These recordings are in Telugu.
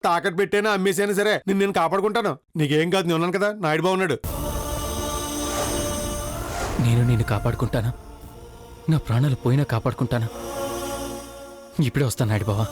తాకట్టు పెట్టైనా అమ్మేసైనా సరే నేను కాపాడుకుంటాను. నీకేం కాదు, నేను ఉన్నాను కదా, నాయుడు బాగున్నాడు. నేను నిన్ను కాపాడుకుంటానా? నా ప్రాణాలు పోయినా కాపాడుకుంటానా? ఇప్పుడే వస్తాను నాయుడు బావా.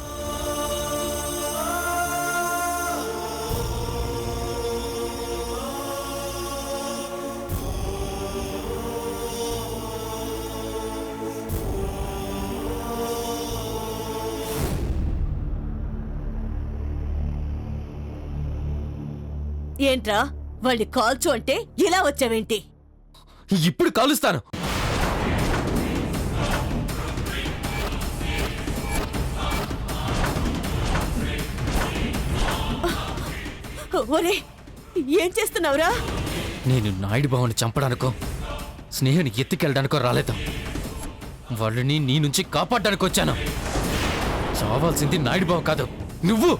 ఏంట్రా వాళ్ళని కాల్చు అంటే ఇలా వచ్చావేంటి? ఇప్పుడు కాలుస్తాను. ఒరే, ఏం చేస్తున్నావురా? నేను నాయుడు బావని చంపడానికో స్నేహాన్ని ఎత్తుకెళ్ళడానికో రాలేదు. వాళ్ళని నీ నుంచి కాపాడడానికి వచ్చాను. చావాల్సింది నాయుడు బావ కాదు, నువ్వు.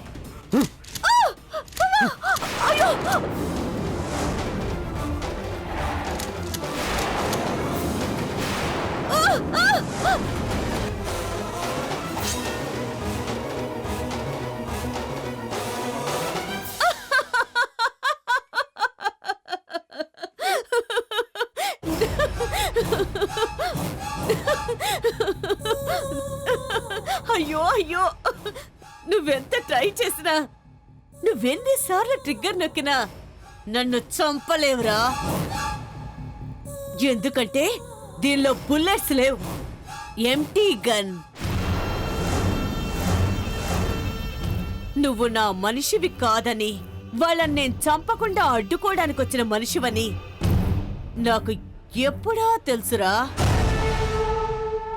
అయ్యో అయ్యో, నువ్వెంత ట్రై చేసినా, నువ్వెన్నిసార్లు ట్రిగ్గర్ నొక్కినా నన్ను చంపలేవురా. ఎందుకంటే దీనిలో బుల్లెట్స్ లేవు, ఎంటీ గన్. నువ్వు నా మనిషివి కాదని, వాళ్ళని నేను చంపకుండా అడ్డుకోవడానికి వచ్చిన మనిషివని నాకు ఎప్పుడా తెలుసురా.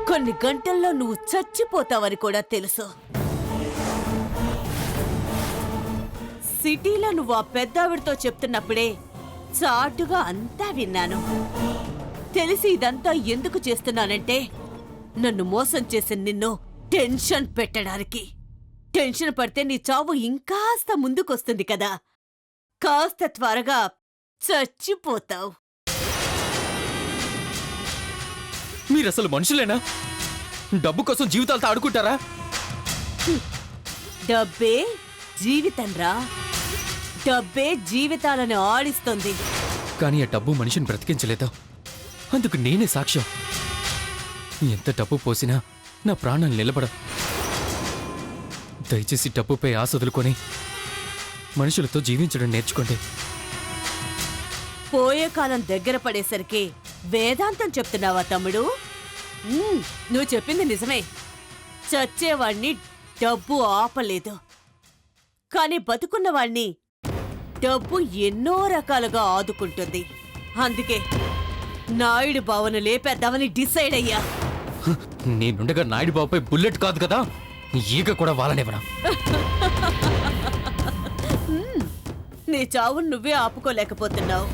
కొన్ని గంటల్లో నువ్వు చచ్చిపోతావని కూడా తెలుసు. సిటీలో నువ్వు ఆ పెద్దావిడితో చెప్తున్నప్పుడే చాటుగా అంతా విన్నాను. తెలిసి ఇదంతా ఎందుకు చేస్తున్నానంటే నన్ను మోసం చేసి నిన్ను టెన్షన్ పెట్టడానికి. టెన్షన్ పడితే నీ చావు ఇంకాస్త ముందుకొస్తుంది కదా, కాస్త త్వరగా చచ్చిపోతావు. మీరసలు మనుషులేనా? డబ్బు కోసం జీవితాలతో ఆడుకుంటారా? డబ్బే జీవితంరా, డబ్బే జీవితాలను ఆడిస్తుంది. కానీ ఆ డబ్బు మనిషిని బ్రతికించలేదు. అందుకు నేనే సాక్ష్యం. ఎంత డబ్బు పోసినా నా ప్రాణాలు నిలబడ. దయచేసి డబ్బుపై ఆశ వదులుకొని మనుషులతో జీవించడం నేర్చుకోండి. పోయే కాలం దగ్గర పడేసరికి వేదాంతం చెప్తున్నావా తమ్ముడు? నువ్వు చెప్పింది నిజమే. చచ్చేవాణ్ణి డబ్బు ఆపలేదు, కానీ బతుకున్నవాణ్ణి డబ్బు ఎన్నో రకాలుగా ఆదుకుంటుంది. అందుకే నాయుడు బావను లేపేద్దామని డిసైడ్ అయ్యా. నేనుండగా నాయుడు బాబుపై బుల్లెట్ కాదు కదా, ఈగ కూడా వాలనివ్వనా. నీ చావును నువ్వే ఆపుకోలేకపోతున్నావు,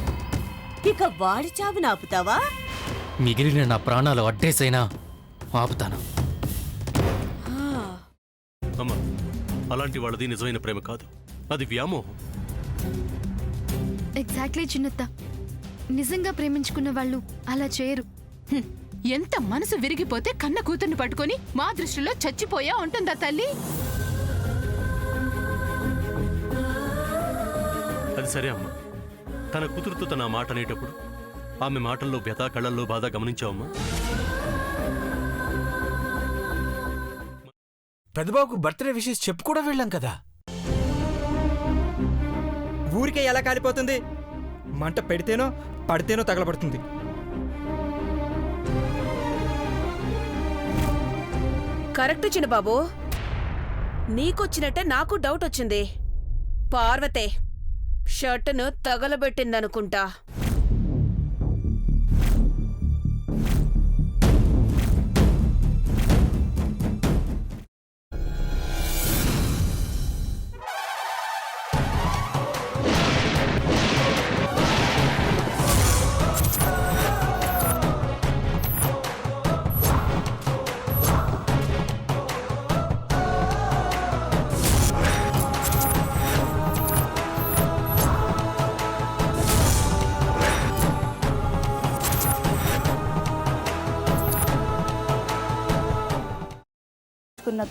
ఇక వాడి చావును ఆపుతావా? మిగిలిన నా ప్రాణాలు అడ్డేసైనా ఆపుతాను. అమ్మా, అలాంటి వాళ్ళది నిజమైన ప్రేమ కాదు, అది వ్యామోహం. ఎగ్జాక్ట్లీ చిన్నత్త, నిజంగా ప్రేమించుకున్న వాళ్ళు అలా చేయరు. ఎంత మనసు విరిగిపోతే కన్న కూతుర్ని పట్టుకొని మా దృష్టిలో చచ్చిపోయా ఉంటుందా తల్లి? అది సరే అమ్మా, తన కూతురుతో తన మాట అనేటప్పుడు ఆమె మాటల్లో వ్యథ, కళ్ళల్లో బాధ గమనించావమ్మా? పెద్దబాబుకు బర్త్డే విషెస్ చెప్పు కూడా వెళ్ళాం కదా. ఊరికే ఎలా కాలిపోతుంది? మంట పెడితేనో పడితేనో తగలబడుతుంది. కరెక్ట్ చిన్నబాబు, నీకొచ్చినట్టే నాకు డౌట్ వచ్చింది. పార్వతే షర్టును తగలబెట్టిందనుకుంటా.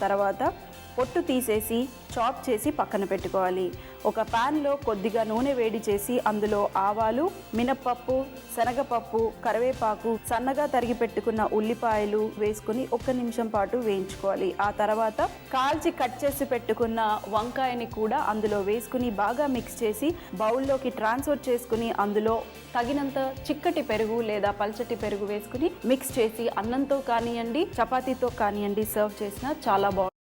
తర్వాత పొట్టు తీసేసి చాప్ చేసి పక్కన పెట్టుకోవాలి. ఒక ప్యాన్లో కొద్దిగా నూనె వేడి చేసి అందులో ఆవాలు, మినప్పప్పు, శనగపప్పు, కరివేపాకు, సన్నగా తరిగి పెట్టుకున్న ఉల్లిపాయలు వేసుకుని 1 నిమిషం పాటు వేయించుకోవాలి. ఆ తర్వాత కాల్చి కట్ చేసి పెట్టుకున్న వంకాయని కూడా అందులో వేసుకుని బాగా మిక్స్ చేసి బౌల్లోకి ట్రాన్స్ఫర్ చేసుకుని అందులో తగినంత చిక్కటి పెరుగు లేదా పల్చటి పెరుగు వేసుకుని మిక్స్ చేసి అన్నంతో కానివ్వండి, చపాతీతో కానివ్వండి సర్వ్ చేసినా చాలా బాగుంటుంది.